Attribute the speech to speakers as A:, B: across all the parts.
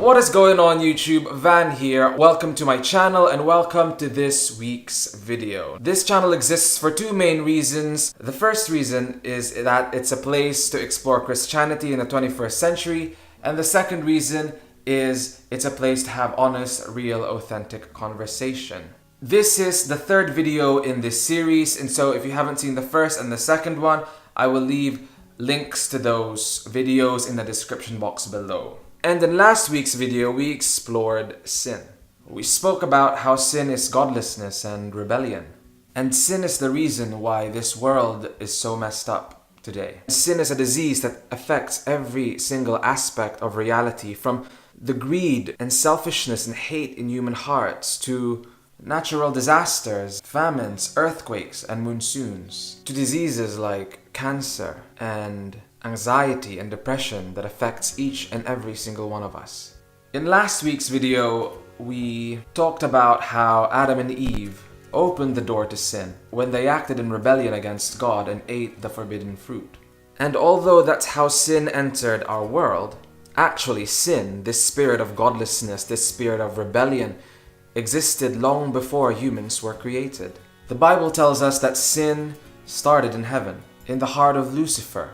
A: What is going on YouTube? Van here. Welcome to my channel and welcome to this week's video. This channel exists for two main reasons. The first reason is that it's a place to explore Christianity in the 21st century, and the second reason is it's a place to have honest, real, authentic conversation. This is the third video in this series, and so if you haven't seen the first and the second one, I will leave links to those videos in the description box below. And in last week's video, we explored sin. We spoke about how sin is godlessness and rebellion. And sin is the reason why this world is so messed up today. Sin is a disease that affects every single aspect of reality, from the greed and selfishness and hate in human hearts to natural disasters, famines, earthquakes, and monsoons, to diseases like cancer and anxiety and depression that affects each and every single one of us. In last week's video, we talked about how Adam and Eve opened the door to sin when they acted in rebellion against God and ate the forbidden fruit. And although that's how sin entered our world, actually sin, this spirit of godlessness, this spirit of rebellion, existed long before humans were created. The Bible tells us that sin started in heaven, in the heart of Lucifer,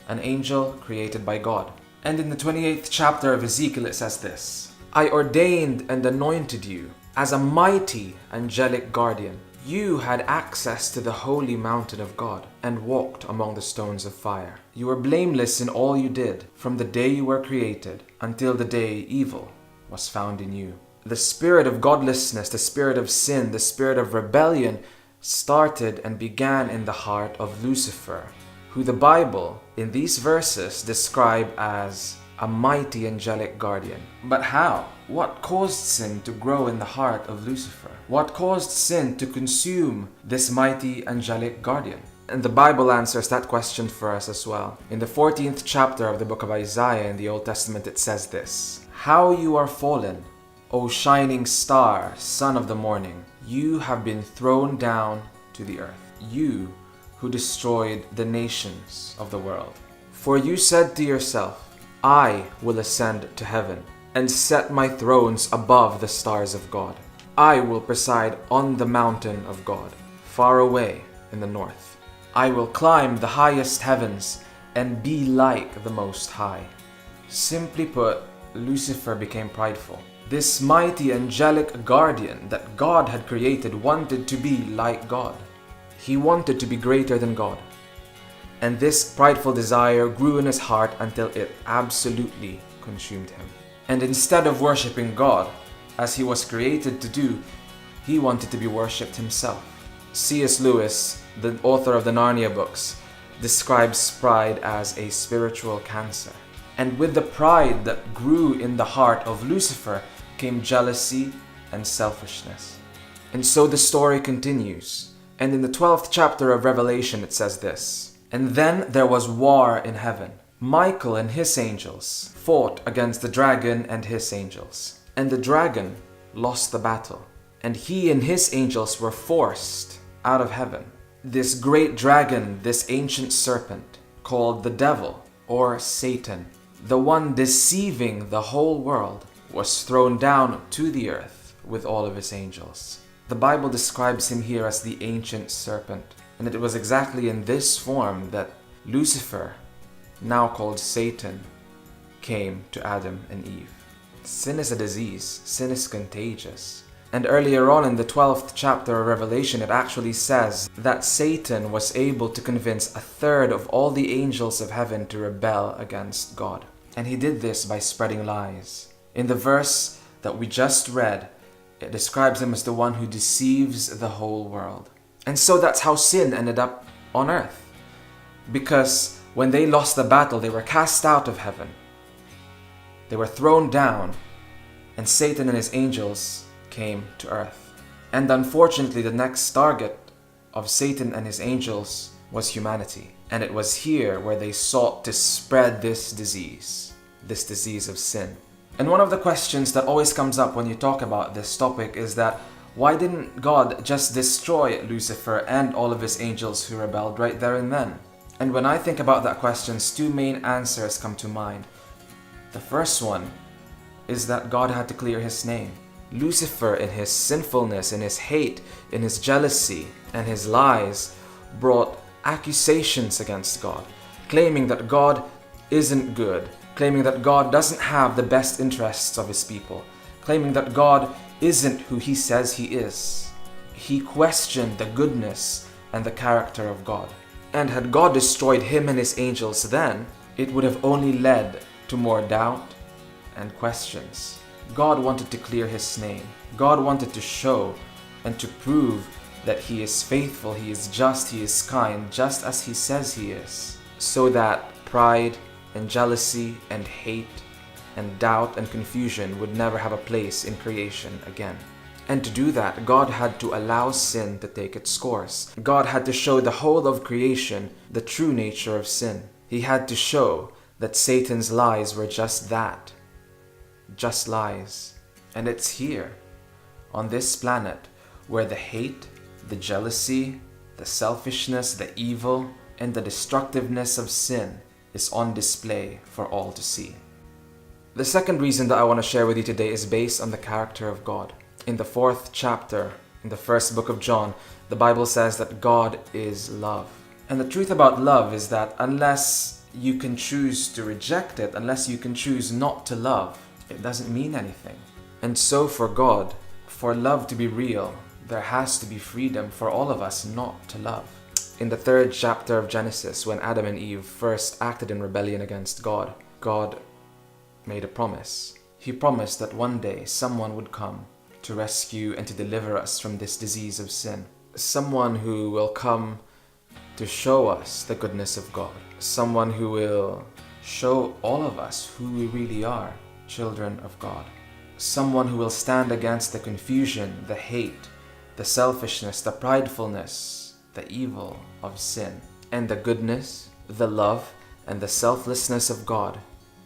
A: an angel created by God. And in the 28th chapter of Ezekiel it says this: I ordained and anointed you as a mighty angelic guardian. You had access to the holy mountain of God and walked among the stones of fire. You were blameless in all you did from the day you were created until the day evil was found in you. The spirit of godlessness, the spirit of sin, the spirit of rebellion started and began in the heart of Lucifer, who the Bible in these verses describe as a mighty angelic guardian. But how? What caused sin to grow in the heart of Lucifer? What caused sin to consume this mighty angelic guardian? And the Bible answers that question for us as well. In the 14th chapter of the book of Isaiah in the Old Testament it says this: How you are fallen, O shining star, son of the morning! You have been thrown down to the earth, you who destroyed the nations of the world. For you said to yourself, I will ascend to heaven and set my thrones above the stars of God. I will preside on the mountain of God, far away in the north. I will climb the highest heavens and be like the Most High. Simply put, Lucifer became prideful. This mighty angelic guardian that God had created wanted to be like God. He wanted to be greater than God. And this prideful desire grew in his heart until it absolutely consumed him. And instead of worshiping God, as he was created to do, he wanted to be worshipped himself. C.S. Lewis, the author of the Narnia books, describes pride as a spiritual cancer. And with the pride that grew in the heart of Lucifer came jealousy and selfishness. And so the story continues. And in the 12th chapter of Revelation it says this: And then there was war in heaven. Michael and his angels fought against the dragon and his angels. And the dragon lost the battle, and he and his angels were forced out of heaven. This great dragon, this ancient serpent, called the devil or Satan, the one deceiving the whole world, was thrown down to the earth with all of his angels. The Bible describes him here as the ancient serpent, and it was exactly in this form that Lucifer, now called Satan, came to Adam and Eve. Sin is a disease. Sin is contagious. And earlier on in the 12th chapter of Revelation, it actually says that Satan was able to convince a third of all the angels of heaven to rebel against God. And he did this by spreading lies. In the verse that we just read, it describes him as the one who deceives the whole world. And so that's how sin ended up on earth. Because when they lost the battle, they were cast out of heaven. They were thrown down, and Satan and his angels came to earth. And unfortunately, the next target of Satan and his angels was humanity. And it was here where they sought to spread this disease of sin. And one of the questions that always comes up when you talk about this topic is that why didn't God just destroy Lucifer and all of his angels who rebelled right there and then? And when I think about that question, two main answers come to mind. The first one is that God had to clear his name. Lucifer, in his sinfulness, in his hate, in his jealousy, and his lies, brought accusations against God, claiming that God isn't good, claiming that God doesn't have the best interests of his people, claiming that God isn't who he says he is. He questioned the goodness and the character of God. And had God destroyed him and his angels then, it would have only led to more doubt and questions. God wanted to clear his name. God wanted to show and to prove that he is faithful, he is just, he is kind, just as he says he is, so that pride and jealousy and hate and doubt and confusion would never have a place in creation again. And to do that, God had to allow sin to take its course. God had to show the whole of creation the true nature of sin. He had to show that Satan's lies were just that, just lies. And it's here, on this planet, where the hate, the jealousy, the selfishness, the evil, and the destructiveness of sin is on display for all to see. The second reason that I want to share with you today is based on the character of God. In the 4th chapter, in the first book of John, the Bible says that God is love. And the truth about love is that unless you can choose to reject it, unless you can choose not to love, it doesn't mean anything. And so for God, for love to be real, there has to be freedom for all of us not to love. In the 3rd chapter of Genesis, when Adam and Eve first acted in rebellion against God, God made a promise. He promised that one day someone would come to rescue and to deliver us from this disease of sin. Someone who will come to show us the goodness of God. Someone who will show all of us who we really are, children of God. Someone who will stand against the confusion, the hate, the selfishness, the pridefulness, the evil of sin. And the goodness, the love, and the selflessness of God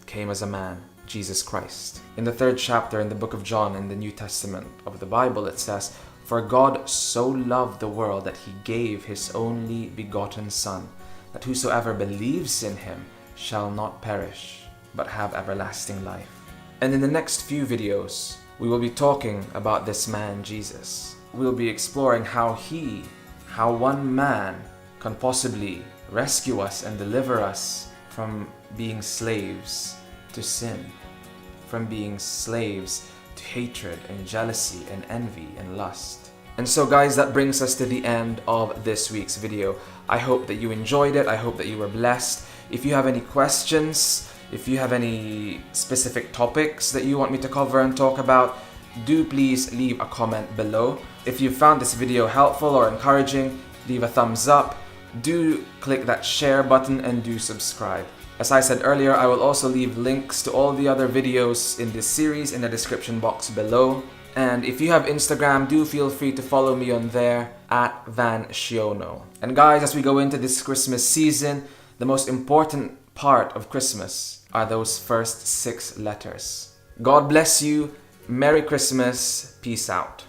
A: came as a man, Jesus Christ. In the 3rd chapter in the book of John in the New Testament of the Bible, it says, "For God so loved the world that he gave his only begotten Son, that whosoever believes in him shall not perish, but have everlasting life." And in the next few videos, we will be talking about this man, Jesus. We'll be exploring how one man can possibly rescue us and deliver us from being slaves to sin, from being slaves to hatred and jealousy and envy and lust. And so guys, that brings us to the end of this week's video. I hope that you enjoyed it. I hope that you were blessed. If you have any questions, if you have any specific topics that you want me to cover and talk about, do please leave a comment below. If you found this video helpful or encouraging, leave a thumbs up. Do click that share button and do subscribe. As I said earlier, I will also leave links to all the other videos in this series in the description box below. And if you have Instagram, do feel free to follow me on there at @vanshiono. And guys, as we go into this Christmas season, the most important part of Christmas are those first 6 letters. God bless you. Merry Christmas. Peace out.